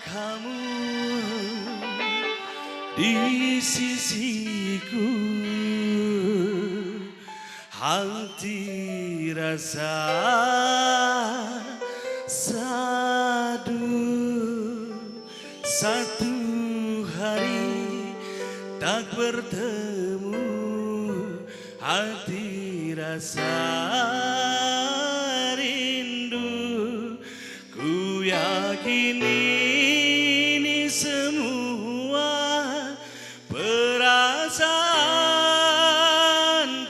kamu di sisiku, hati rasa sadu. Satu hari tak bertemu, hati rasa rindu. Ku yakin ini semua perasaan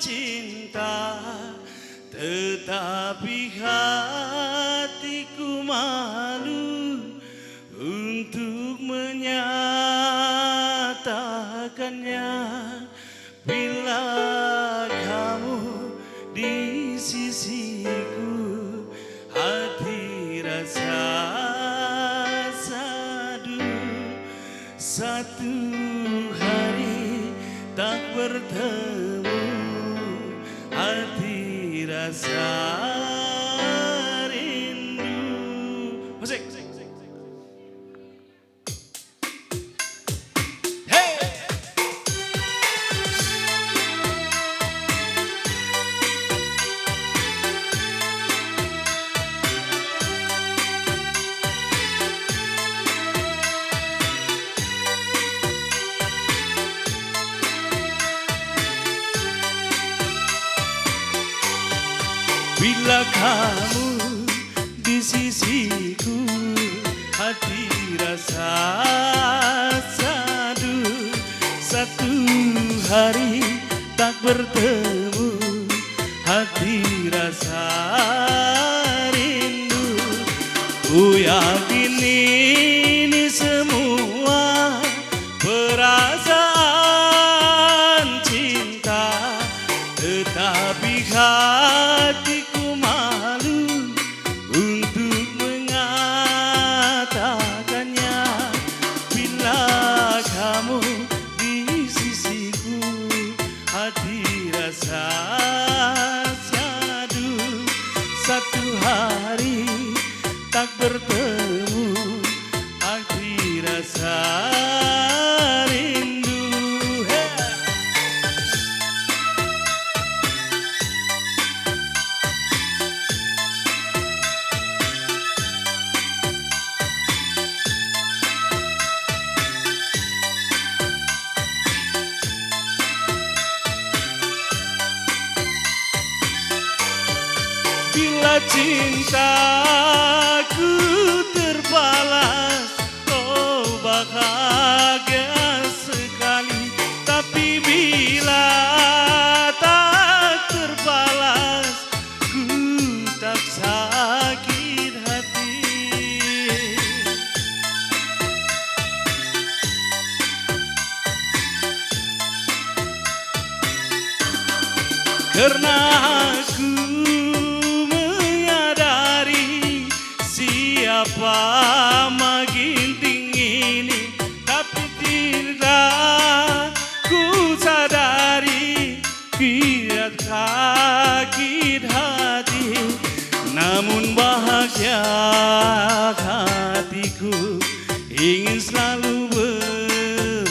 cinta, tetapi hatiku malu untuk menyatakannya. Bila kamu di sisiku, hati rasa sadu. Satu hari tak bertemu, hati rasa rindu. Musik. Bila kamu di sisiku, hati rasa sadu. Satu hari tak bertemu, hati rasa rindu. Ku yakin ini semua perasaan cinta, tetapi hatiku malu untuk mengatakannya. Bila kamu di sisiku, hati rasa syadu. Satu hari tak bertemu, hati rasa rindu. Bila cintaku terbalas, oh bahagia sekali. Tapi bila tak terbalas, ku tak sakit hati. Karena aku apa maginting ini, tapi tidak ku sadari kiat sakit hati. Namun bahagia hatiku ingin selalu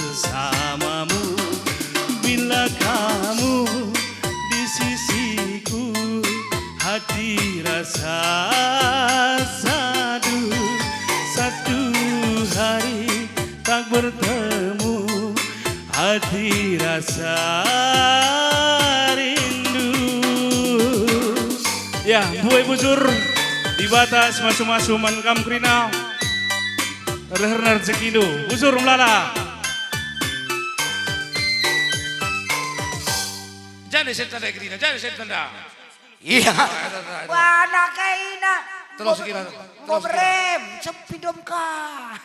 bersamamu. Bila kamu di sisiku, hati rasa sadu. Satu hari tak bertemu, hati rasa rindu. Ya, buai bujur di batas masu-masu mankam krina rehernar sekindo bujur melala. Jangan setan dah krina, jangan setan dah. Iya. Wah, nak kaina. Terus sekira. Ngobrem, sepi dom ka.